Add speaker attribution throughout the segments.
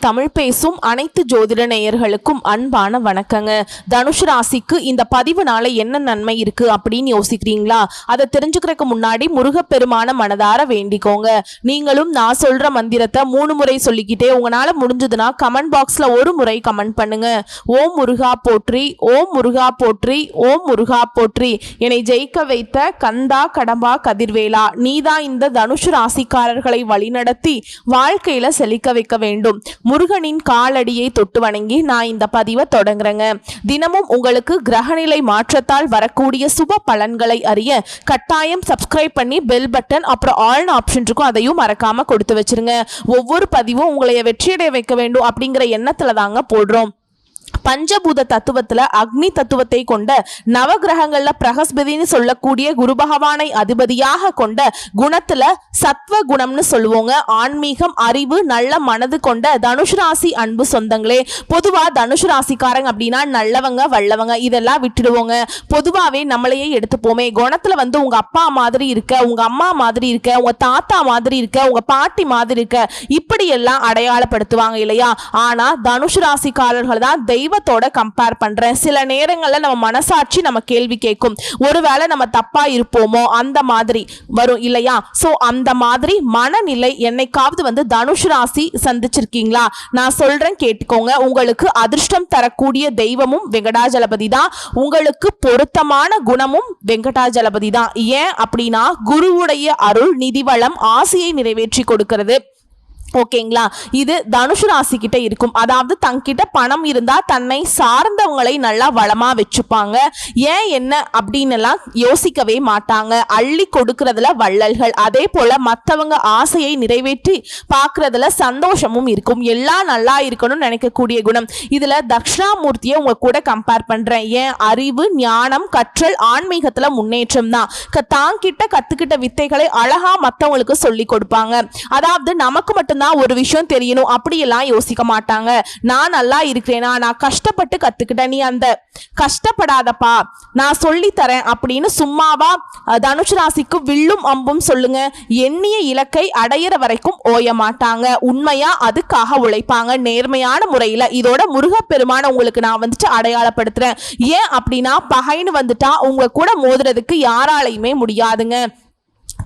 Speaker 1: தமிழ் பேசும் அனைத்து ஜோதிட நேயர்களுக்கும் அன்பான வணக்கங்க. தனுஷ் ராசிக்கு இந்த பதிவுனால என்ன நன்மை இருக்கு அப்படின்னு யோசிக்கிறீங்களா? அதை தெரிஞ்சுக்கிறதுக்கு முன்னாடி முருகப்பெருமான மனதார வேண்டிக்கோங்க. நீங்களும் நான் சொல்ற மந்திரத்தை 3 முறை சொல்லிக்கிட்டே உங்களால முடிஞ்சதுன்னா கமெண்ட் பாக்ஸ்ல ஒரு முறை கமெண்ட் பண்ணுங்க. ஓம் முருகா போற்றி, ஓம் முருகா போற்றி, ஓம் முருகா போற்றி. என்னை ஜெயிக்க வைத்த கந்தா கடம்பா கதிர்வேலா, நீதான் இந்த தனுஷ் ராசிக்காரர்களை வழிநடத்தி வாழ்க்கையில செழிக்க வைக்க வேண்டும். முருகனின் காலடியை தொட்டு வணங்கி நான் இந்த பதிவை தொடங்குறேங்க. தினமும் உங்களுக்கு கிரகநிலை மாற்றத்தால் வரக்கூடிய சுப பலன்களை அறிய கட்டாயம் சப்ஸ்கிரைப் பண்ணி பெல் பட்டன் அப்புறம் ஆல் ஆப்ஷன் இருக்கும், அதையும் மறக்காம கொடுத்து வச்சிருங்க. ஒவ்வொரு பதிவும் உங்களை வெற்றியடைய வைக்க வேண்டும் அப்படிங்கிற எண்ணத்துல தாங்க போடுறோம். பஞ்சபூத தத்துவத்துல அக்னி தத்துவத்தை கொண்ட நவகிரகங்கள்ல பிரகஸ்பதினு சொல்லக்கூடிய குரு பகவானை அதிபதியாக கொண்ட குணத்துல சத்வ குணம்னு சொல்லுவோங்க. ஆன்மீகம், அறிவு, நல்ல மனது கொண்ட தனுஷ் ராசி அன்பு சொந்தங்களே, பொதுவா தனுஷ் ராசிக்காரங்க அப்படின்னா நல்லவங்க வல்லவங்க இதெல்லாம் விட்டுடுவோங்க. பொதுவாவே நம்மளையே எடுத்துப்போமே, குணத்துல உங்க அப்பா மாதிரி இருக்க, உங்க அம்மா மாதிரி இருக்க, உங்க தாத்தா மாதிரி இருக்க, உங்க பாட்டி மாதிரி இருக்க, இப்படி எல்லாம் அடையாளப்படுத்துவாங்க இல்லையா? ஆனா தனுஷ் ராசிக்காரர்கள் தான் தெய்வத்தோட கம்பேர் பண்றேன். சில நேரங்கள்ல நம்ம மனசாட்சி நம்ம கேள்வி கேட்கும், ஒருவேளை நம்ம தப்பா இருப்போமோ அந்த மாதிரி வரும் இல்லையா? சோ அந்த மாதிரி மனநிலை என்னைக்காவது தனுஷ் ராசி சந்திச்சிருக்கீங்களா? நான் சொல்றேன் கேட்டுக்கோங்க. உங்களுக்கு அதிர்ஷ்டம் தரக்கூடிய தெய்வமும் வெங்கடாஜலபதி தான், உங்களுக்கு பொருத்தமான குணமும் வெங்கடாஜலபதி தான். ஏன் அப்படின்னா குருவுடைய அருள், நிதிவளம், ஆசையை நிறைவேற்றி கொடுக்கிறது. ஓகேங்களா? இது தனுஷ் ராசி கிட்ட இருக்கும். அதாவது தங்கிட்ட பணம் இருந்தா தன்னை சார்ந்தவங்களை நல்லா வளமா வச்சுப்பாங்க. ஏன் என்ன அப்படின்னு எல்லாம் யோசிக்கவே மாட்டாங்க. அள்ளி கொடுக்கறதுல வள்ளல்கள். அதே போல மற்றவங்க ஆசையை நிறைவேற்றி பார்க்கறதுல சந்தோஷமும் இருக்கும். எல்லாம் நல்லா இருக்கணும்னு நினைக்கக்கூடிய குணம். இதுல தட்சிணாமூர்த்தியை உங்க கூட கம்பேர் பண்றேன். ஏன் அறிவு, ஞானம், கற்றல், ஆன்மீகத்துல முன்னேற்றம் தான். தாங்கிட்ட கத்துக்கிட்ட வித்தைகளை அழகா மற்றவங்களுக்கு சொல்லி கொடுப்பாங்க. அதாவது நமக்கு மட்டும்தான் ஒரு விஷயம் தெரியணும் அப்படியெல்லாம் யோசிக்க மாட்டாங்க. நான் நல்லா இருக்கிறேனா, நான் கஷ்டப்பட்டு கத்துக்கிட்டேன், நீ அந்த கஷ்டப்படாதப்பா, நான் சொல்லி தரேன் அப்படின்னு சும்மாவா தனுஷ் ராசிக்கு வில்லும் அம்பும் சொல்லுங்க. எண்ணிய இலக்கை அடையிற வரைக்கும் ஓய மாட்டாங்க. உண்மையா அதுக்காக உழைப்பாங்க, நேர்மையான முறையில. இதோட முருகப்பெருமான உங்களுக்கு நான் அடையாளப்படுத்துறேன். ஏன் அப்படின்னா பகைன்னு வந்துட்டா உங்க கூட மோதுறதுக்கு யாராலையுமே முடியாதுங்க.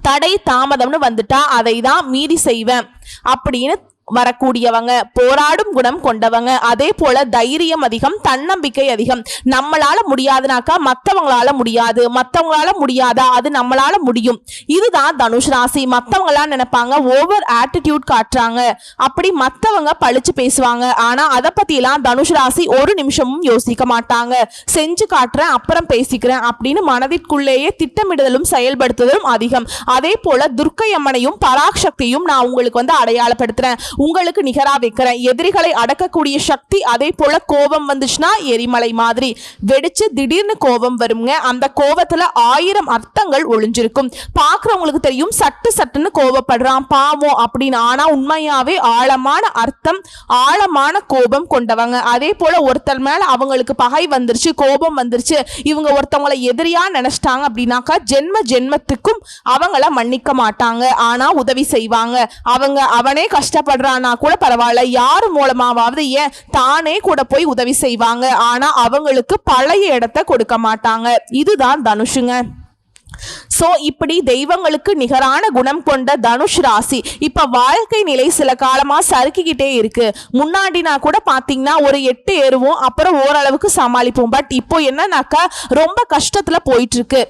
Speaker 1: தடை தாமதம்னு வந்துட்டா அதை தான் மீறி செய்வேன் அப்படின்னு வரக்கூடியவங்க. போராடும் குணம் கொண்டவங்க. அதே போல தைரியம் அதிகம், தன்னம்பிக்கை அதிகம். நம்மளால முடியாதுனாக்கா மற்றவங்களால முடியாது, மற்றவங்களால முடியாதா அது நம்மளால முடியும். இதுதான் தனுஷ் ராசி. மற்றவங்களாம் நினைப்பாங்க ஓவர் ஆட்டிடியூட் காட்டுறாங்க, அப்படி மற்றவங்க பழிச்சு பேசுவாங்க. ஆனா அதை பத்தி எல்லாம் தனுஷ் ராசி ஒரு நிமிஷமும் யோசிக்க மாட்டாங்க. செஞ்சு காட்டுறேன் அப்புறம் பேசிக்கிறேன் அப்படின்னு மனதிற்குள்ளேயே திட்டமிடுதலும் செயல்படுத்துதலும் அதிகம். அதே போல துர்க்கை அம்மனையும் பராசக்தியும் நான் உங்களுக்கு அடையாளப்படுத்துறேன், உங்களுக்கு நிகரா வைக்கிறேன். எதிரிகளை அடக்கக்கூடிய சக்தி. அதே போல கோபம் வந்துச்சுன்னா எரிமலை மாதிரி வெடிச்சு திடீர்னு கோபம் வருங்க. அந்த கோபத்துல 1000 அர்த்தங்கள் ஒளிஞ்சிருக்கும். பாக்குறவங்களுக்கு தெரியும் சட்டு சட்டுன்னு கோபப்படுறான் பாவம் அப்படின்னு. ஆனா உண்மையாவே ஆழமான அர்த்தம், ஆழமான கோபம் கொண்டவங்க. அதே போல ஒருத்தர் மேல அவங்களுக்கு பகை வந்துருச்சு, கோபம் வந்துருச்சு, இவங்க ஒருத்தவங்களை எதிரியா நினைச்சிட்டாங்க அப்படின்னாக்கா ஜென்ம ஜென்மத்துக்கும் அவங்கள மன்னிக்க மாட்டாங்க. ஆனா உதவி செய்வாங்க. அவனே கஷ்டப்படுறான் கூட பரவாயில்ல, யாரு மூலமாவது ஏன் தானே கூட போய் உதவி செய்வாங்க. ஆனா அவங்களுக்கு பழைய இடத்தை கொடுக்க மாட்டாங்க. இதுதான் தனுஷுங்க. சோ இப்படி தெய்வங்களுக்கு நிகரான குணம் கொண்ட தனுஷ் ராசி இப்ப வாழ்க்கை நிலை சில காலமா சறுக்கிக்கிட்டே இருக்கு. முன்னாடினா கூட பாத்தீங்கன்னா ஒரு 8 ஏறுவோம், அப்புறம் ஓரளவுக்கு சமாளிப்போம். பட் இப்போ என்னன்னாக்கா ரொம்ப கஷ்டத்துல போயிட்டு இருக்கு.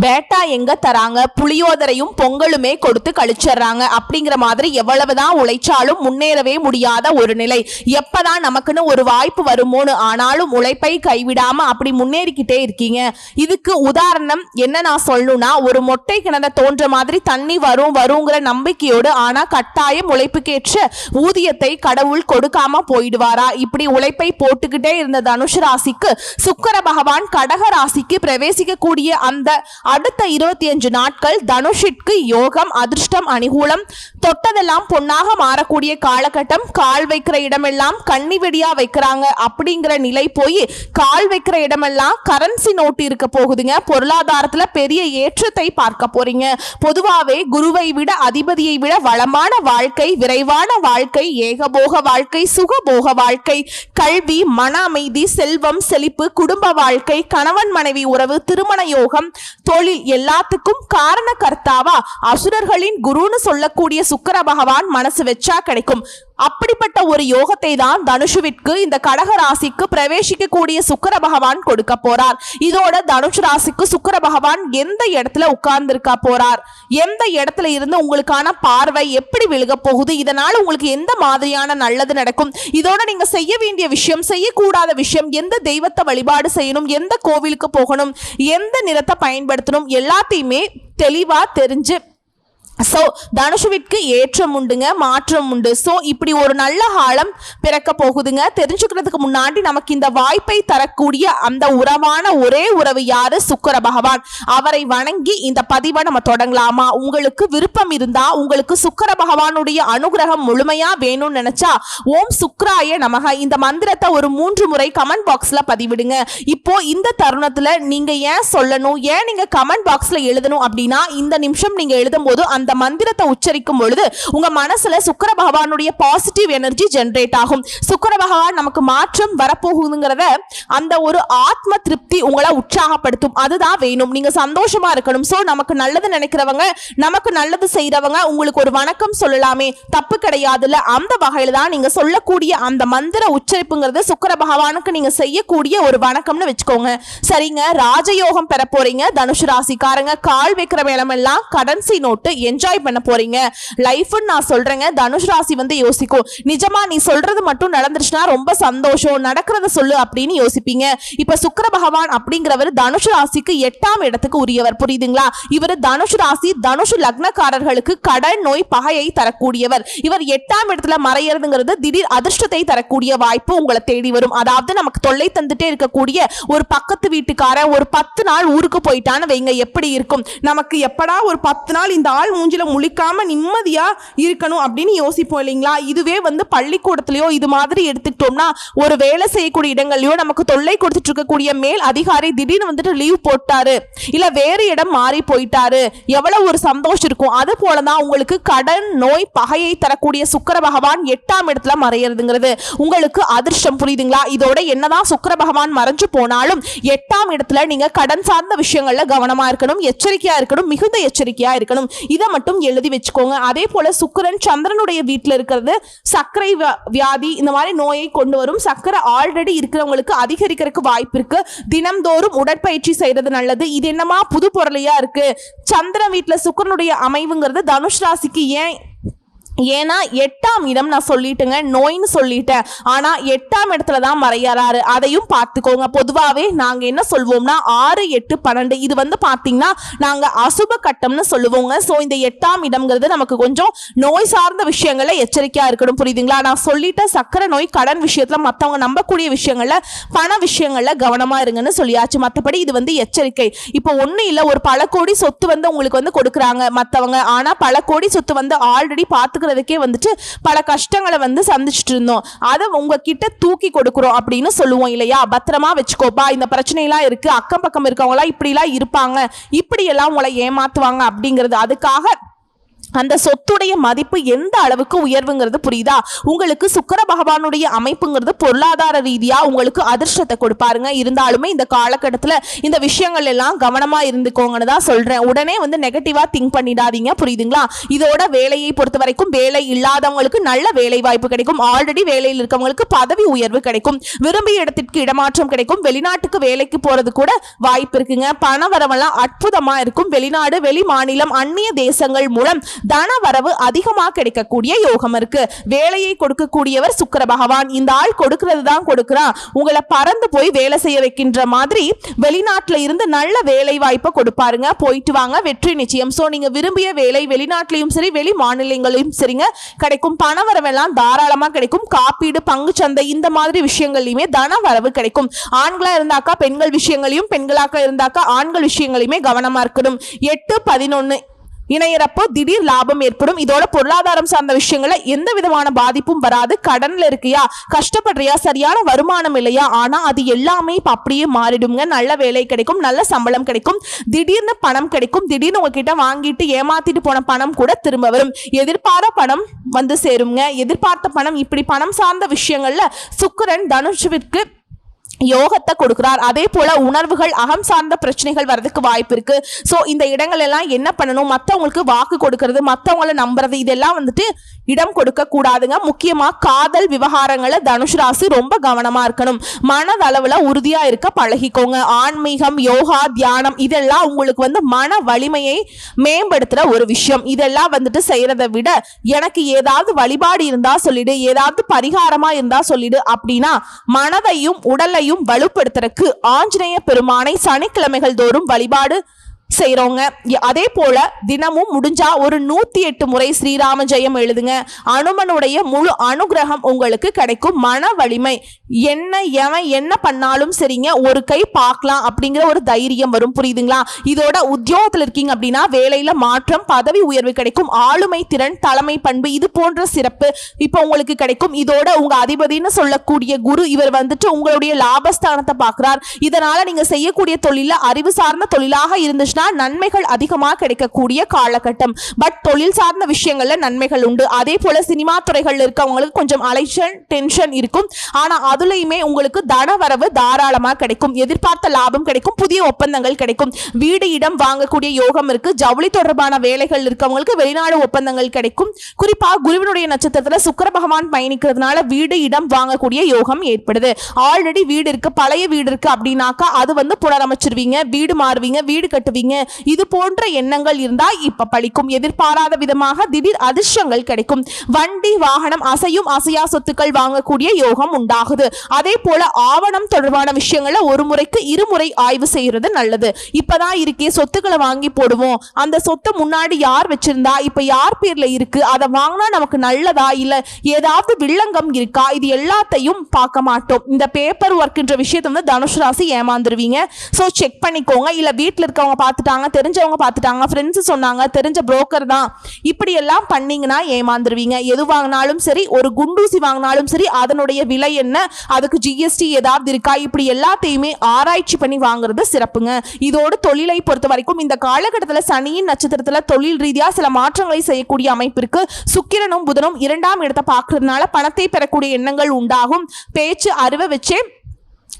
Speaker 1: பேட்டா எங்க தராங்க, புளியோதரையும் பொங்கலுமே கொடுத்து கழிச்சிடுறாங்க அப்படிங்கிற மாதிரி எவ்வளவுதான் உழைச்சாலும் முன்னேறவே முடியாத ஒரு நிலை. எப்பதான் நமக்குன்னு ஒரு வாய்ப்பு வருமோன்னு ஆனாலும் உழைப்பை கைவிடாம அப்படி முன்னேறிக்கிட்டே இருக்கீங்க. இதுக்கு உதாரணம் என்ன நான் சொல்லணும்னா, ஒரு மொட்டை கிணற தோன்ற மாதிரி தண்ணி வருங்கிற நம்பிக்கையோடு ஆனா கட்டாயம் உழைப்புக்கேற்ற ஊதியத்தை கடவுள் கொடுக்காம போயிடுவாரா? இப்படி உழைப்பை போட்டுக்கிட்டே இருந்த தனுஷ் ராசிக்கு சுக்கிர பகவான் கடக ராசிக்கு பிரவேசிக்கக்கூடிய அந்த அடுத்த 25 நாட்கள் தனுஷிற்கு யோகம், அதிர்ஷ்டம், அனுகூலம், தொட்டதெல்லாம் பொன்னாக மாறக்கூடிய காலகட்டம். கால் வைக்கிற இடமெல்லாம் கண்ணி வெடியா வைக்கிறாங்க அப்படிங்கிற நிலை போய் கால் வைக்கிற இடமெல்லாம் கரன்சி நோட்டு இருக்க போகுதுங்க. பொருளாதாரத்துல பெரிய ஏற்றத்தை பார்க்க போறீங்க. பொதுவாவே குருவை விட அதிபதியை விட வளமான வாழ்க்கை, விரைவான வாழ்க்கை, ஏகபோக வாழ்க்கை, சுகபோக வாழ்க்கை, கல்வி, மன அமைதி, செல்வம், செழிப்பு, குடும்ப வாழ்க்கை, கணவன் மனைவி உறவு, திருமண யோகம், தொழில் எல்லாத்துக்கும் காரண கர்த்தாவா அசுரர்களின் குருன்னு சொல்லக்கூடிய சுக்கிர பகவான் மனசு வச்சா கிடைக்கும். அப்படிப்பட்ட ஒரு யோகத்தை தான் தனுஷுவிற்கு, இந்த கடக ராசிக்கு பிரவேசிக்கக்கூடிய சுக்கிர பகவான் கொடுக்க போறார். இதோட தனுஷ் ராசிக்கு சுக்கிர பகவான் எந்த இடத்துல உட்கார்ந்து இருக்க போறார், எந்த இடத்துல இருந்து உங்களுக்கான பார்வை எப்படி விழுக போகுது, இதனால உங்களுக்கு எந்த மாதிரியான நல்லது நடக்கும், இதோட நீங்க செய்ய வேண்டிய விஷயம், செய்யக்கூடாத விஷயம், எந்த தெய்வத்தை வழிபாடு செய்யணும், எந்த கோவிலுக்கு போகணும், எந்த நிறத்தை பயன்படுத்தணும், எல்லாத்தையுமே தெளிவா தெரிஞ்சு தனுஷுவிற்கு ஏற்றம் உண்டுங்க, மாற்றம் உண்டு. இப்படி ஒரு நல்ல காலம் பிறக்க போகுதுங்க. தெரிஞ்சுக்கிறதுக்கு முன்னாடி நமக்கு இந்த வாய்ப்பை தரக்கூடிய அந்த உறவான ஒரே உறவு யாரு? சுக்கிர பகவான். அவரை வணங்கி இந்த பதிவை நம்ம தொடங்கலாமா? உங்களுக்கு விருப்பம் இருந்தா, உங்களுக்கு சுக்கிர பகவானுடைய அனுகிரகம் முழுமையா வேணும்னு நினைச்சா ஓம் சுக்ராய நமக இந்த மந்திரத்தை ஒரு 3 முறை கமெண்ட் பாக்ஸ்ல பதிவிடுங்க. இப்போ இந்த தருணத்துல நீங்க ஏன் சொல்லணும், ஏன் நீங்க கமெண்ட் பாக்ஸ்ல எழுதணும் அப்படின்னா, இந்த நிமிஷம் நீங்க எழுதும் போது அந்த மந்திரத்தை உச்சரிக்கும் பொழுது உங்க மனசுல சுக்கிர பகவானுடைய பாசிட்டிவ் எனர்ஜி ஜெனரேட் ஆகும். சுக்கிர பகவான் நமக்கு மாற்றம் வரப்போகுதுங்கிறத அந்த ஒரு ஆத்ம திருப்தி உங்களை உற்சாகப்படுத்தும். அதுதான் வேணும். நீங்க சந்தோஷமா இருக்கணும். நமக்கு நல்லது நினைக்கிறவங்க, நமக்கு நல்லது செய்யறவங்க உங்களுக்கு ஒரு வணக்கம் சொல்லலாமே, தப்பு கிடையாதுல்ல. அந்த வகையில தான் நீங்க சொல்லக்கூடிய அந்த மந்திர உச்சரிப்புங்கிறது சுக்கிர பகவானுக்கு நீங்க செய்யக்கூடிய ஒரு வணக்கம்னு வச்சுக்கோங்க. சரிங்க, ராஜயோகம் பெற போறீங்க. தனுஷ் ராசிக்காரங்க கால் வைக்கிற வேளமெல்லாம் கரன்சி நோட்டு என்ஜாய் பண்ண போறீங்க. லைஃப்னு நான் சொல்றேங்க. தனுஷ் ராசி யோசிக்கும், நிஜமா நீ சொல்றது மட்டும் நடந்துருச்சுன்னா ரொம்ப சந்தோஷம், நடக்கிறத சொல்லு அப்படின்னு யோசிப்பீங்க. இப்ப சுக்கிர பகவான் அப்படிங்கிறவர் தனுஷ் ராசிக்கு 8ஆம் இடத்துக்கு உரியவர். புரியுதுங்களா? இவர் தனுஷ் ராசி, தனுஷ் லக்னக்காரர்களுக்கு கடன், நோய், பகையை தரக்கூடியவர். இவர் 8ஆம் இடத்துல மறையறதுங்கிறது திடீர் அதிர்ஷ்டத்தை தரக்கூடிய வாய்ப்பு உங்களை தேடி வரும். அதாவது நமக்கு தொல்லை தந்துட்டே இருக்கக்கூடிய ஒரு பக்கத்து வீட்டுக்காரன் ஒரு 10 நாள் ஊருக்கு போயிட்டான்னு வைங்க, எப்படி இருக்கும்? நமக்கு எப்படா ஒரு 10 நாள் இந்த ஆள் மூஞ்சில முழிக்காம நிம்மதியா இருக்கணும் அப்படின்னு யோசிப்போம் இல்லைங்களா? இதுவே பள்ளிக்கூடத்திலயோ இது மாதிரி எடுத்துக்கிட்டோம்னா, ஒரு வேலை செய்யக்கூடிய இடங்கள்லயோ நமக்கு தொல்லை கொடுத்துட்டு இருக்கக்கூடிய மேல் அதிகாரி திடீர்னு லீவ் போட்டாரு, இல்ல வேறு இடம் மாறி போயிட்டாரு, எவ்வளவு ஒரு சந்தோஷம் இருக்கும். அது போலதான் உங்களுக்கு கடன், நோய், பகையை தரக்கூடிய சுக்கிர பகவான் 8ஆம் இடத்துல மறையிறதுங்கிறது உங்களுக்கு அதிர்ஷ்டம். புரியுதுங்களா? இதோட என்னதான் சுக்கிர பகவான் மறைஞ்சு போனாலும் 8ஆம் இடத்துல நீங்க கடன் சார்ந்த விஷயங்கள்ல கவனமா இருக்கணும், எச்சரிக்கையா இருக்கணும், மிகுந்த எச்சரிக்கையா இருக்கணும். இதை மட்டும் எழுதி வச்சுக்கோங்க. அதே போல சுக்கிரன் சந்திரனுடைய வீட்டில் இருக்கிறது சர்க்கரை வியாதி இந்த மாதிரி நோயை கொண்டு வரும். சர்க்கரை ஆல்ரெடி இருக்கிறவங்களுக்கு அதிகரிக்கிறதுக்கு வாய்ப்பு இருக்கு. தினம்தோறும் உடற்பயிற்சி செய்யறது நல்லது. இது என்னமா புது பொருளையா இருக்கு? சந்திரன் வீட்டில் சுக்கிரனுடைய அமைவுங்கிறது தனுஷ் ராசிக்கு ஏன்னா 8ஆம் இடம் நான் சொல்லிட்டேங்க, நோயின்னு சொல்லிட்டேன். ஆனா 8ஆம் இடத்துல தான் மறையறாரு, அதையும் பார்த்துக்கோங்க. பொதுவாவே நாங்க என்ன சொல்வோம்னா 6, 8, 12 இது பாத்தீங்கன்னா நாங்க அசுப கட்டம்னு சொல்லுவோங்க. இந்த 8ஆம் இடம்ங்கிறது நமக்கு கொஞ்சம் நோய் சார்ந்த விஷயங்கள்ல எச்சரிக்கையா இருக்கணும். புரியுதுங்களா? நான் சொல்லிட்டேன், சக்கரை நோய், கடன் விஷயத்துல, மத்தவங்க நம்பக்கூடிய விஷயங்கள்ல, பண விஷயங்கள்ல கவனமா இருங்கன்னு சொல்லியாச்சு. மற்றபடி இது எச்சரிக்கை. இப்போ ஒண்ணு இல்ல, ஒரு பல கோடி சொத்து உங்களுக்கு கொடுக்குறாங்க மத்தவங்க. ஆனா பல கோடி சொத்து ஆல்ரெடி பாத்துக்க பல கஷ்டங்களை சந்திச்சுட்டு இருந்தோம், அதை உங்ககிட்ட தூக்கி கொடுக்கிறோம் அப்படின்னு சொல்லுவோம் இல்லையா? பத்திரமா வச்சுக்கோப்பா, இந்த பிரச்சனை எல்லாம் இருக்கு, அக்கம் பக்கம் இருக்கவங்க எல்லாம் இப்படி எல்லாம் இருப்பாங்க, இப்படி எல்லாம் உங்களை ஏமாத்துவாங்க அப்படிங்கிறது. அதுக்காக அந்த சொத்துடைய மதிப்பு எந்த அளவுக்கு உயர்வுங்கிறது புரியுதா? உங்களுக்கு சுக்கிர பகவானுடைய அமைப்புங்கிறது பொருளாதார ரீதியா உங்களுக்கு அதிர்ஷ்டத்தை கொடுப்பாருங்க. இருந்தாலுமே இந்த காலகட்டத்தில் இந்த விஷயங்கள் எல்லாம் கவனமா இருந்துக்கோங்கன்னு தான் சொல்றேன். உடனே நெகட்டிவா திங்க் பண்ணிடாதீங்க. புரியுதுங்களா? இதோட வேலையை பொறுத்த வரைக்கும் வேலை இல்லாதவங்களுக்கு நல்ல வேலை வாய்ப்பு கிடைக்கும். ஆல்ரெடி வேலையில் இருக்கவங்களுக்கு பதவி உயர்வு கிடைக்கும். விரும்பிய இடத்திற்கு இடமாற்றம் கிடைக்கும். வெளிநாட்டுக்கு வேலைக்கு போறது கூட வாய்ப்பு இருக்குங்க. பண வரவெல்லாம் அற்புதமா இருக்கும். வெளிநாடு, வெளி மாநிலம், அந்நிய தேசங்கள் மூலம் தன வரவு அதிகமா கிடைக்கக்கூடிய யோகம் இருக்கு. வேலையை கொடுக்கக்கூடியவர் சுக்கிர பகவான். இந்த ஆள் கொடுக்கிறது தான் கொடுக்கிறான், உங்களை பறந்து போய் வேலை செய்ய வைக்கின்ற மாதிரி வெளிநாட்டுல இருந்து நல்ல வேலை வாய்ப்பை கொடுப்பாருங்க. போயிட்டு வாங்க, வெற்றி நிச்சயம். சோ நீங்க விரும்பிய வேலை வெளிநாட்டிலையும் சரி வெளி மாநிலங்களையும் சரிங்க கிடைக்கும். பண வரவெல்லாம் தாராளமா கிடைக்கும். காப்பீடு, பங்கு சந்தை இந்த மாதிரி விஷயங்கள்லயுமே தன வரவு கிடைக்கும். ஆண்களா இருந்தாக்கா பெண்கள் விஷயங்களையும், பெண்களாக இருந்தாக்கா ஆண்கள் விஷயங்களையுமே கவனமா இருக்கணும். 8-11 இணையறப்போ திடீர் லாபம் ஏற்படும். இதோட பொருளாதாரம் சார்ந்த விஷயங்கள எந்த விதமான பாதிப்பும் வராது. கடன்ல இருக்கியா, கஷ்டப்படுறியா, சரியான வருமானம் இல்லையா, ஆனா அது எல்லாமே இப்ப அப்படியே மாறிடுங்க. நல்ல வேலை கிடைக்கும், நல்ல சம்பளம் கிடைக்கும், திடீர்னு பணம் கிடைக்கும். திடீர்னு உங்ககிட்ட வாங்கிட்டு ஏமாத்திட்டு போன பணம் கூட திரும்ப வரும். எதிர்பார்த்த பணம் வந்து சேருங்க. எதிர்பார்த்த பணம், இப்படி பணம் சார்ந்த விஷயங்கள்ல சுக்கிரன் தனுஷுவிற்கு யோகத்தை கொடுக்கிறார். அதே போல உணர்வுகள், அகம் சார்ந்த பிரச்சனைகள் வரதுக்கு வாய்ப்பு இருக்கு. சோ இந்த இடங்கள் எல்லாம் என்ன பண்ணணும், மற்றவங்களுக்கு வாக்கு கொடுக்கறது, மற்றவங்களை நம்புறது, இதெல்லாம் வந்துட்டு இடம் கொடுக்க கூடாதுங்க. முக்கியமா காதல் விவகாரங்களை தனுஷ் ராசி ரொம்ப கவனமா இருக்கணும். மனதளவுல உறுதியா இருக்க பழகிக்கோங்க. ஆன்மீகம், யோகா, தியானம் இதெல்லாம் உங்களுக்கு வந்து மன வலிமையை மேம்படுத்துற ஒரு விஷயம். இதெல்லாம் வந்துட்டு செய்யறதை விட எனக்கு ஏதாவது வழிபாடு இருந்தா சொல்லிடு, ஏதாவது பரிகாரமா இருந்தா சொல்லிடு அப்படின்னா மனதையும் உடலையும் வலுப்படுத்துறதுக்கு ஆஞ்சநேய பெருமானை சனிக்கிழமைகள் தோறும் வழிபாடு செய்றோங்க. அதே போல தினமும் முடிஞ்சா ஒரு 108 முறை ஸ்ரீராம ஜெயம் எழுதுங்க. அனுமனுடைய முழு அனுகிரகம் உங்களுக்கு கிடைக்கும். மன வலிமை, என்ன பண்ணாலும் சரிங்க ஒரு கை பார்க்கலாம் அப்படிங்கிற ஒரு தைரியம் வரும். புரியுதுங்களா? இதோட உத்தியோகத்தில் இருக்கீங்க அப்படின்னா வேலையில மாற்றம், பதவி உயர்வு கிடைக்கும். ஆளுமை திறன், தலைமை பண்பு இது போன்ற சிறப்பு இப்போ உங்களுக்கு கிடைக்கும். இதோட உங்க அதிபதினு சொல்லக்கூடிய குரு இவர் வந்துட்டு உங்களுடைய லாபஸ்தானத்தை பார்க்கிறார். இதனால நீங்க செய்யக்கூடிய தொழில அறிவு சார்ந்த தொழிலாக இருந்துச்சு நன்மைகள் அதிகமாக கிடைக்கக்கூடிய காலகட்டம். பட் தொழில் சார்ந்த விஷயங்கள்ல நன்மைகள் உண்டு. அதே போல சினிமா துறைகள் இருக்கவங்களுக்கு கொஞ்சம் அலைச்சல், டென்ஷன் இருக்கும். ஆனா அதுலயுமே உங்களுக்கு தன வரவு தாராளமா கிடைக்கும். எதிர்பார்த்த லாபம் கிடைக்கும். புதிய ஒப்பந்தங்கள் கிடைக்கும். வீடு, இடம் வாங்கக்கூடிய யோகம் இருக்கு. ஜவுளி தொடர்பான வேலைகள் இருக்கவங்களுக்கு வெளிநாடு ஒப்பந்தங்கள் கிடைக்கும். குறிப்பா குருவினுடைய நட்சத்திரத்துல சுக்கிர பகவான் பயணிக்கிறதுனால வீடு, இடம் வாங்கக்கூடிய யோகம் ஏற்படுது. ஆல்ரெடி வீடு இருக்கு, பழைய வீடு இருக்கு அப்படின்னாக்கா அது வந்து புனரமைச்சிருவீங்க, வீடு மாறுவீங்க, வீடு கட்டுவீங்க. இது போன்ற எண்ணங்கள் இருந்தா இப்ப பலிக்கும். எதிர்பாராத விதமாக திடீர் அதிர்ஷ்டங்கள் கிடைக்கும். வண்டி, வாகனம், அசையும் அசையா சொத்துக்கள் வாங்கக்கூடிய யோகம் உண்டாகுது. அதே போல ஆவணம் தொடர்பான விஷயங்களை ஒரு முறைக்கு இருமுறை ஆய்வு செய்யறது நல்லது. இப்பதான் இருக்கே சொத்துக்களை வாங்கி போடுவோம், அந்த சொத்தை முன்னாடி யார் வச்சிருந்தா இப்ப யார் பேர்ல இருக்கு, அதை வாங்கினா நமக்கு நல்லதா இல்ல ஏதாவது வில்லங்கம் இருக்கா, இது எல்லாத்தையும் பார்க்க மாட்டோம். இந்த பேப்பர் ஒர்க்ன்ற விஷயத்தை வந்து தனுஷ் ராசி ஏமாந்துருவீங்க. சோ செக் பண்ணிக்கோங்க. இல்ல வீட்டுல இருக்கவங்க பார்த்துட்டாங்க, தெரிஞ்சவங்க பார்த்துட்டாங்க, ஃப்ரெண்ட்ஸ் சொன்னாங்க, தெரிஞ்ச புரோக்கர் தான், இப்படி எல்லாம் பண்ணீங்கன்னா ஏமாந்துருவீங்க. எது வாங்கினாலும் சரி, ஒரு குண்டூசி வாங்கினாலும் சரி அதனுடைய விலை என்ன, அதுக்கு ஜிஎஸ்டி ஏதாவது இருக்கா, இப்படி எல்லாத்தையுமே ஆராய்ச்சி பண்ணி வாங்குறது சிறப்புங்க. இதோடு தொழிலை பொறுத்த வரைக்கும் இந்த காலகட்டத்தில் சனியின் நட்சத்திரத்துல தொழில் ரீதியா சில மாற்றங்களை செய்யக்கூடிய அமைப்பு இருக்கு. சுக்கிரனும் புதனும் 2ஆம் இடத்தை பார்க்கறதுனால பணத்தை பெறக்கூடிய எண்ணங்கள் உண்டாகும். பேச்சு அறிவை வச்சே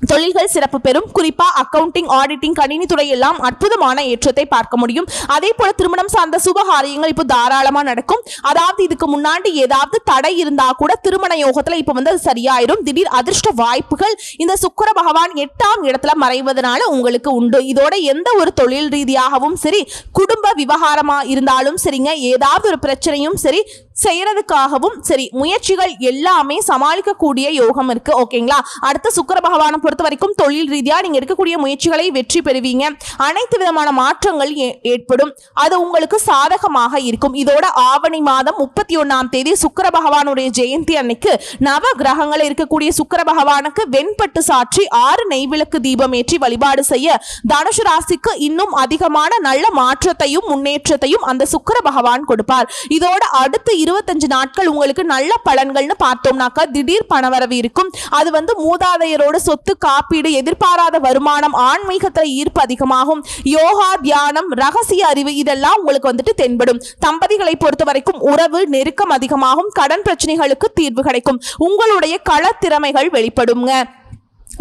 Speaker 1: தொழில்கள் சிறப்பு பெறும். குறிப்பா அக்கவுண்டிங், ஆடிட்டிங், கணினித்துறை எல்லாம் அற்புதமான ஏற்றத்தை பார்க்க முடியும். அதே போல திருமணம் சார்ந்த சுபகாரியங்கள் இப்போ தாராளமா நடக்கும். அதாவது இதுக்கு முன்னாடி ஏதாவது தடை இருந்தா கூட திருமண யோகத்துல இப்ப வந்து சரியாயிரும். திடீர் அதிர்ஷ்ட வாய்ப்புகள் இந்த சுக்கிர பகவான் 8ஆம் இடத்துல மறைவதனால உங்களுக்கு உண்டு. இதோட எந்த ஒரு தொழில் ரீதியாகவும் சரி, குடும்ப விவகாரமா இருந்தாலும் சரிங்க, ஏதாவது ஒரு பிரச்சனையும் சரி செய்யறதுக்காகவும் சரி முயற்சிகள் எல்லாமே சமாளிக்கக்கூடிய யோகம் இருக்கு. ஓகேங்களா? அடுத்த சுக்கிர பகவானை பொறுத்த வரைக்கும் தொழில் ரீதியா நீங்க எடுக்கக்கூடிய முயற்சிகளை வெற்றி பெறுவீங்க. அனைத்து விதமான மாற்றங்கள் ஏற்படும். அது உங்களுக்கு சாதகமாக இருக்கும். இதோட ஆவணி மாதம் 31ஆம் தேதி சுக்கிர பகவானுடைய ஜெயந்தி அன்னைக்கு நவ கிரகங்கள் இருக்கக்கூடிய சுக்கிர பகவானுக்கு வெண்பட்டு சாற்றி 6 நெய்விளக்கு தீபம் ஏற்றி வழிபாடு செய்ய தனுஷ் ராசிக்கு இன்னும் அதிகமான நல்ல மாற்றத்தையும் முன்னேற்றத்தையும் அந்த சுக்கிர பகவான் கொடுப்பார். இதோட அடுத்து 25 நாட்கள் உங்களுக்கு நல்ல பலன்கள்னு பார்த்தோம்னாக்கா திடீர் பணவரவு இருக்கும். அது வந்து மூதாதையரோட சொத்து, காப்பீடு, எதிர்பாராத வருமானம், ஆன்மீகத்துல ஈர்ப்பு அதிகமாகும். யோகா, தியானம், ரகசிய அறிவு இதெல்லாம் உங்களுக்கு வந்துட்டு தென்படும். தம்பதிகளை பொறுத்த வரைக்கும் உறவு நெருக்கம் அதிகமாகும். கடன் பிரச்சனைகளுக்கு தீர்வு கிடைக்கும். உங்களுடைய கள திறமைகள் வெளிப்படுங்க.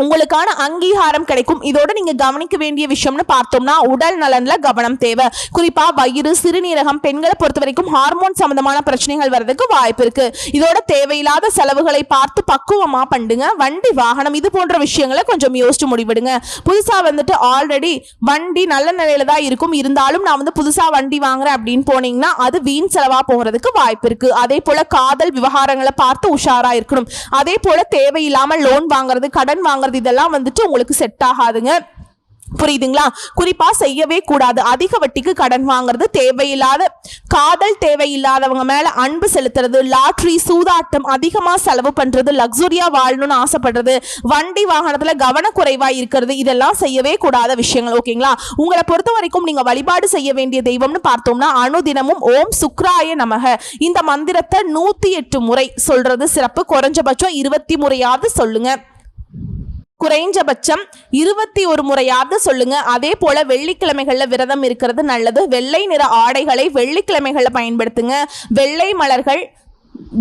Speaker 1: உங்களுக்கான அங்கீகாரம் கிடைக்கும். இதோட நீங்க கவனிக்க வேண்டிய விஷயம்னு பார்த்தோம்னா உடல் நலன்ல கவனம் தேவை. குறிப்பா வயிறு, சிறுநீரகம், பெண்களை பொறுத்த வரைக்கும் ஹார்மோன் சம்பந்தமான பிரச்சனைகள் வர்றதுக்கு வாய்ப்பு இருக்கு. இதோட தேவையில்லாத செலவுகளை பார்த்து பக்குவமா பண்ணுங்க. வண்டி, வாகனம் இது போன்ற விஷயங்களை கொஞ்சம் யோசிச்சு முடிவெடுங்க. புதுசா வந்துட்டு ஆல்ரெடி வண்டி நல்ல நிலையில தான் இருக்கும், இருந்தாலும் நான் புதுசா வண்டி வாங்குறேன் அப்படின்னு போனீங்கன்னா அது வீண் செலவா போகிறதுக்கு வாய்ப்பு இருக்கு. அதே போல காதல் விவகாரங்களை பார்த்து உஷாரா இருக்கணும். அதே போல தேவையில்லாம லோன் வாங்குறது, கடன் வாங்குறது இதெல்லாம் உங்களுக்கு செட் ஆகாதுங்க. புரியுதுங்களா? குறிப்பா செய்யவே கூடாது. அதிக வட்டிக்கு கடன் வாங்குறது, தேவையில்லாத காதல், தேவையில்லாதவங்க மேல அன்பு செலுத்துறது, லாட்டரி, சூதாட்டம், அதிகமா செலவு பண்றது, லக்ஸுரியா வாழணும்னு ஆசைப்படுறது, வண்டி வாகனத்துல கவனக்குறைவா இருக்கிறது, இதெல்லாம் செய்யவே கூடாத விஷயங்கள். ஓகேங்களா? உங்களை பொறுத்த வரைக்கும் நீங்க வழிபாடு செய்ய வேண்டிய தெய்வம்னு பார்த்தோம்னா அனுதினமும் ஓம் சுக்ராய நமக இந்த மந்திரத்தை 108 முறை சொல்றது சிறப்பு. குறைஞ்சபட்சம் 20 முறையாவது சொல்லுங்க. குறைஞ்சபட்சம் 21 முறையாவது சொல்லுங்க. அதே போல வெள்ளிக்கிழமைகள்ல விரதம் இருக்கிறது நல்லது. வெள்ளை நிற ஆடைகளை வெள்ளிக்கிழமைகள்ல பயன்படுத்துங்க. வெள்ளை மலர்கள்,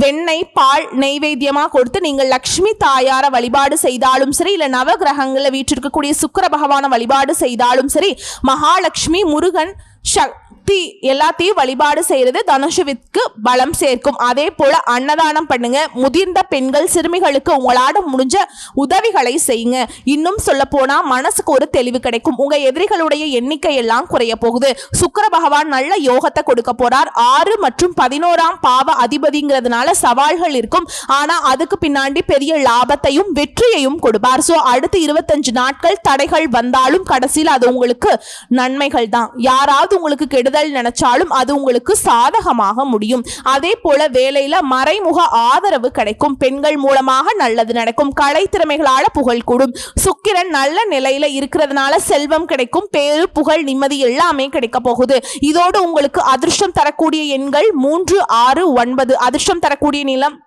Speaker 1: வெண்ணெய், பால் நெய்வேத்தியமா கொடுத்து நீங்கள் லக்ஷ்மி தாயார வழிபாடு செய்தாலும் சரி, இல்ல நவகிரகங்கள்ல வீற்றிருக்கக்கூடிய சுக்கிர பகவான வழிபாடு செய்தாலும் சரி, மகாலட்சுமி, முருகன், சக்தி எல்லாத்தையும் வழிபாடு செய்யறது தனுஷுவிற்கு பலம் சேர்க்கும். அதே போல அன்னதானம் பண்ணுங்க. முதிர்ந்த பெண்கள், சிறுமிகளுக்கு உங்களால முடிஞ்ச உதவிகளை செய்யுங்க. இன்னும் சொல்ல போனா மனசுக்கு ஒரு தெளிவு கிடைக்கும். உங்க எதிரிகளுடைய எண்ணிக்கை எல்லாம் குறைய போகுது. சுக்கிர பகவான் நல்ல யோகத்தை கொடுக்க போறார். 6 மற்றும் 11ஆம் பாவ அதிபதிங்கிறதுனால சவால்கள் இருக்கும். ஆனா அதுக்கு பின்னாடி பெரிய லாபத்தையும் வெற்றியையும் கொடுப்பார். சோ அடுத்து 25 நாட்கள் தடைகள் வந்தாலும் கடைசியில் அது உங்களுக்கு நன்மைகள் தான். யாராவது உங்களுக்கு கெடுதல் நினைச்சாலும் அது உங்களுக்கு சாதகமாக முடியும். அதே போல வேலையில மறைமுக ஆதரவு கிடைக்கும். பெண்கள் மூலமாக நல்லது நடக்கும். கலை திறமைகளால புகழ் கூடும். சுக்கிரன் நல்ல நிலையில இருக்கிறதுனால செல்வம் கிடைக்கும். பேரு, புகழ், நிம்மதி எல்லாமே கிடைக்க போகுது. இதோடு உங்களுக்கு அதிர்ஷ்டம் தரக்கூடிய எண்கள் 3, 6, 9. அதிர்ஷ்டம் தரக்கூடிய நிலம்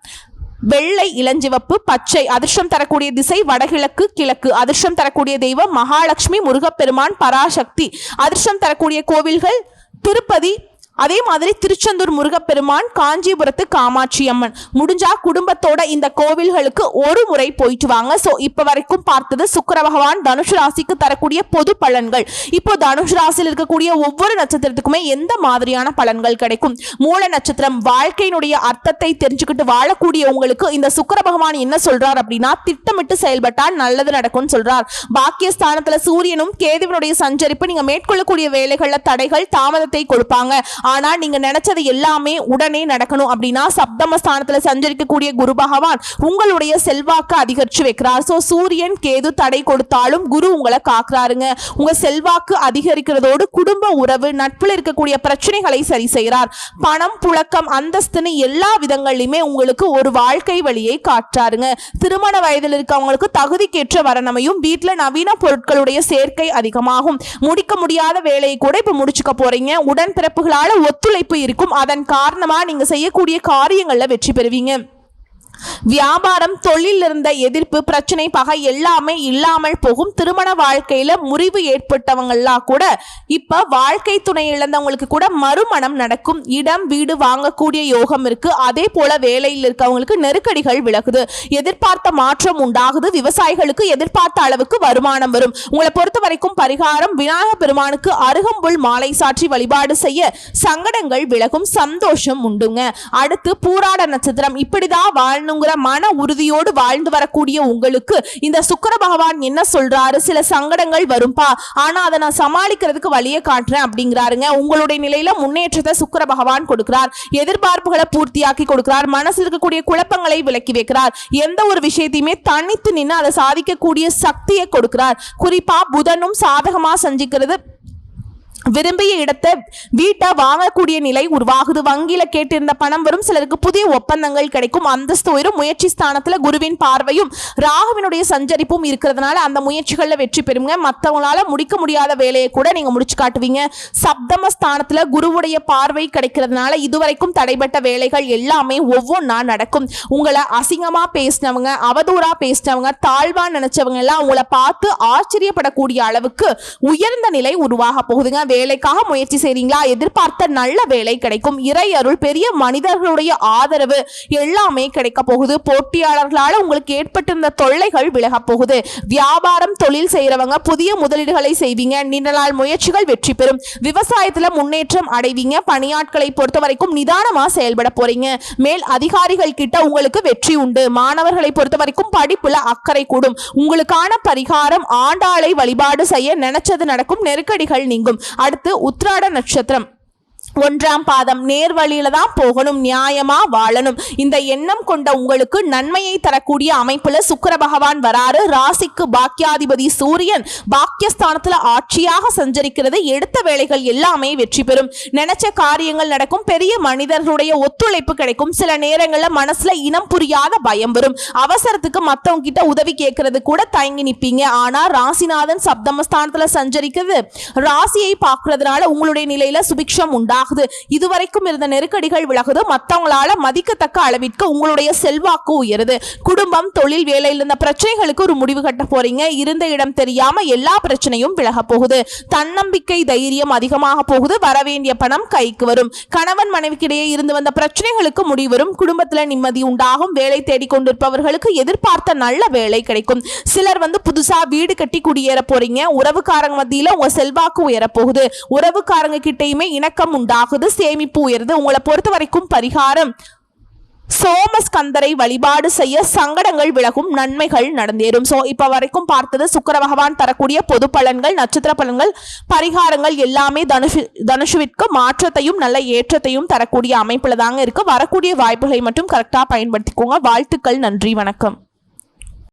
Speaker 1: வெள்ளை, இளஞ்சிவப்பு, பச்சை. அதிர்ஷ்டம் தரக்கூடிய திசை வடகிழக்கு, கிழக்கு. அதிர்ஷ்டம் தரக்கூடிய தெய்வம் மகாலட்சுமி, முருகப்பெருமான், பராசக்தி. அதிர்ஷ்டம் தரக்கூடிய கோவில்கள் திருப்பதி, அதே மாதிரி திருச்செந்தூர் முருகப்பெருமான், காஞ்சிபுரத்து காமாட்சி அம்மன். முடிஞ்சா குடும்பத்தோட இந்த கோவில்களுக்கு ஒரு முறை போயிட்டு வாங்க. சோ இப்ப வரைக்கும் பார்த்தது சுக்கிர பகவான் தனுஷ் ராசிக்கு தரக்கூடிய பொது பலன்கள். இப்போ தனுஷ் ராசியில் இருக்கக்கூடிய ஒவ்வொரு நட்சத்திரத்துக்குமே எந்த மாதிரியான பலன்கள் கிடைக்கும்? மூல நட்சத்திரம் வாழ்க்கையினுடைய அர்த்தத்தை தெரிஞ்சுக்கிட்டு வாழக்கூடிய உங்களுக்கு இந்த சுக்கிர பகவான் என்ன சொல்றார் அப்படின்னா, திட்டமிட்டு செயல்பட்டால் நல்லது நடக்கும்னு சொல்றார். பாக்கியஸ்தானத்துல சூரியனும் கேதுவினுடைய சஞ்சரிப்பு நீங்க மேற்கொள்ளக்கூடிய வேலைகள்ல தடைகள், தாமதத்தை கொடுப்பாங்க. ஆனா நீங்க நினைச்சது எல்லாமே உடனே நடக்கணும் அப்படின்னா சப்தமஸ்தானத்துல சஞ்சரிக்கக்கூடிய குரு பகவான் உங்களுடைய செல்வாக்கு அதிகரிச்சு வைக்கிறார். சோ சூரியன், கேது தடை கொடுத்தாலும் குரு உங்களை காக்குறாருங்க. உங்க செல்வாக்கு அதிகரிக்கிறதோடு குடும்ப உறவு, நட்புல இருக்கக்கூடிய பிரச்சனைகளை சரி செய்கிறார். பணம், புழக்கம், அந்தஸ்துன்னு எல்லா விதங்களிலுமே உங்களுக்கு ஒரு வாழ்க்கை வழியை காட்டுறாருங்க. திருமண வயதில் இருக்கவங்களுக்கு தகுதிக்கேற்ற வரனமையும், வீட்டுல நவீன பொருட்களுடைய சேர்க்கை அதிகமாகும். முடிக்க முடியாத வேலையை கூட இப்ப முடிச்சுக்க போறீங்க. உடன்பிறப்புகளால ஒத்துழைப்பு இருக்கும். அதன் காரணமா நீங்க செய்யக்கூடிய காரியங்கள்ல வெற்றி பெறுவீங்க. வியாபாரம், தொழில் இருந்த எதிர்ப்பு, பிரச்சனை, பகை எல்லாமே இல்லாமல் போகும். திருமண வாழ்க்கையில முறிவு ஏற்பட்டவங்கலாம் கூட இப்ப வாழ்க்கை துணை இழந்தவங்களுக்கு கூட மறுமணம் நடக்கும். இடம், வீடு வாங்கக்கூடிய யோகம் இருக்கு. அதே போல வேலையில் இருக்கவங்களுக்கு நெருக்கடிகள் விலகுது. எதிர்பார்த்த மாற்றம் உண்டாகுது. விவசாயிகளுக்கு எதிர்பார்த்த அளவுக்கு வருமானம் வரும். உங்களை பொறுத்த வரைக்கும் பரிகாரம், விநாயகர் பெருமானுக்கு அருகம்புல் மாலை சாற்றி வழிபாடு செய்ய சங்கடங்கள் விலகும். சந்தோஷம் உண்டுங்க. அடுத்து பூராட நட்சத்திரம். இப்படிதான் வாழ மன உறுதியோடு வாழ்ந்து வரக்கூடிய உங்களுக்கு இந்த சுக்கிர பகவான் என்ன சொல்றாரு? சில சங்கடங்கள் வரும்பா, ஆனா அதை நான் சமாளிக்கிறதுக்கு வழியை காட்டுறேன் அப்படிங்கிறாருங்க. உங்களுடைய நிலையில முன்னேற்றத்தை சுக்கிர பகவான் கொடுக்கிறார். எதிர்பார்ப்புகளை பூர்த்தியாக்கி கொடுக்கிறார். மனசில் இருக்கக்கூடிய குழப்பங்களை விலக்கி வைக்கிறார். எந்த ஒரு விஷயத்தையுமே தனித்து நின்று அதை சாதிக்கக்கூடிய சக்தியை கொடுக்கிறார். குறிப்பா புதனும் சாதகமா சஞ்சிக்கிறது. விரும்பிய இடத்தை, வீட்டை வாங்கக்கூடிய நிலை உருவாகுது. வங்கியில கேட்டிருந்த பணம் வரும். சிலருக்கு புதிய ஒப்பந்தங்கள் கிடைக்கும். அந்தஸ்து உயரும். முயற்சி ஸ்தானத்துல குருவின் பார்வையும் ராகுவினுடைய சஞ்சரிப்பும் இருக்கிறதுனால அந்த முயற்சிகள்ல வெற்றி பெறுங்க. மற்றவங்களால முடிக்க முடியாத வேலையை கூட நீங்க முடிச்சு காட்டுவீங்க. சப்தம ஸ்தானத்துல குருவுடைய பார்வை கிடைக்கிறதுனால இதுவரைக்கும் தடைபட்ட வேலைகள் எல்லாமே ஒவ்வொன்றா நடக்கும். உங்களை அசிங்கமா பேசினவங்க, அவதூறா பேசினவங்க, தாழ்வா நினைச்சவங்க எல்லாம் உங்களை பார்த்து ஆச்சரியப்படக்கூடிய அளவுக்கு உயர்ந்த நிலை உருவாக போகுதுங்க. வேலைக்காக முயற்சி செய்றீங்களா? எதிர்பார்த்த நல்ல வேலை கிடைக்கும். இறை அருள், பெரிய மனிதர்களுடைய ஆதரவு எல்லாமே கிடைக்க போகுது. போட்டியாளர்களால உங்களுக்கு ஏற்பட்டிருந்த தொல்லைகள் விலக போகுது. வியாபாரம் தொழில் செய்யறவங்க புதிய முதலீடுகளை செய்வீங்க. நீண்ட நாள் முயற்சிகள் வெற்றி பெறும். விவசாயத்துல முன்னேற்றம் அடைவீங்க. பணியாட்களை பொறுத்த வரைக்கும் நிதானமா செயல்பட போறீங்க. மேல் அதிகாரிகள் கிட்ட உங்களுக்கு வெற்றி உண்டு. மாணவர்களை பொறுத்த வரைக்கும் படிப்புல அக்கறை கூடும். உங்களுக்கான பரிகாரம், ஆண்டாளை வழிபாடு செய்ய. நினைச்சது நடக்கும், நெருக்கடிகள் நீங்கும். அடுத்து உத்திராட நட்சத்திரம் 1ஆம் பாதம். நேர் வழியில தான் போகணும், நியாயமா வாழணும். இந்த எண்ணம் கொண்ட உங்களுக்கு நன்மையை தரக்கூடிய அமைப்புல சுக்கிர பகவான் வராரு. ராசிக்கு பாக்கியாதிபதி சூரியன் பாக்கியஸ்தானத்துல ஆட்சியாக சஞ்சரிக்கிறது. எடுத்த வேலைகள் எல்லாமே வெற்றி பெறும். நினைச்ச காரியங்கள் நடக்கும். பெரிய மனிதர்களுடைய ஒத்துழைப்பு கிடைக்கும். சில நேரங்கள்ல மனசுல இனம் புரியாத பயம் வரும். அவசரத்துக்கு மத்தவங்க கிட்ட உதவி கேட்கறது கூட தயங்கி நிப்பீங்க. ஆனா ராசிநாதன் சப்தமஸ்தானத்துல சஞ்சரிக்கிறது. ராசியை பார்க்கறதுனால உங்களுடைய நிலையில சுபிக்ஷம் உண்டாகும். இதுவரைக்கும் இருந்த நெருக்கடிகள் விலகுது. மற்றவங்களால மதிக்கத்தக்க அளவிற்கு உங்களுடைய செல்வாக்கு உயருது. குடும்பம், தொழில், வேலையில் இருந்த பிரச்சனைகளுக்கு ஒரு முடிவு கட்ட போறீங்க. இருந்த இடம் தெரியாம எல்லா பிரச்சனையும் விலக போகுது. தன்னம்பிக்கை, தைரியம் அதிகமாக போகுது. வரவேண்டிய பணம் கைக்கு வரும். கணவன் மனைவிக்கிடையே இருந்து வந்த பிரச்சனைகளுக்கு முடிவு வரும். குடும்பத்துல நிம்மதி உண்டாகும். வேலை தேடிக்கொண்டிருப்பவர்களுக்கு எதிர்பார்த்த நல்ல வேலை கிடைக்கும். சிலர் புதுசா வீடு கட்டி குடியேற போறீங்க. உறவுக்காரங்க மத்தியில உங்க செல்வாக்கு உயர போகுது. உறவுக்காரங்க கிட்டையுமே இணக்கம் உண்டாகுது. சேமிப்பு உயருது. உங்களை பொறுத்த வரைக்கும் பரிகாரம், சோமஸ்கந்தரை வழிபாடு செய்ய. சங்கடங்கள் விலகும், நன்மைகள் நடந்தேறும். இப்ப வரைக்கும் பார்த்தது சுக்கிர பகவான் தரக்கூடிய பொது பலன்கள், நட்சத்திர பலன்கள், பரிகாரங்கள் எல்லாமே தனுஷுவிற்கு மாற்றத்தையும் நல்ல ஏற்றத்தையும் தரக்கூடிய அமைப்புல தாங்க இருக்கு. வரக்கூடிய வாய்ப்புகளை மட்டும் கரெக்டா பயன்படுத்திக்கோங்க. வாழ்த்துக்கள். நன்றி, வணக்கம்.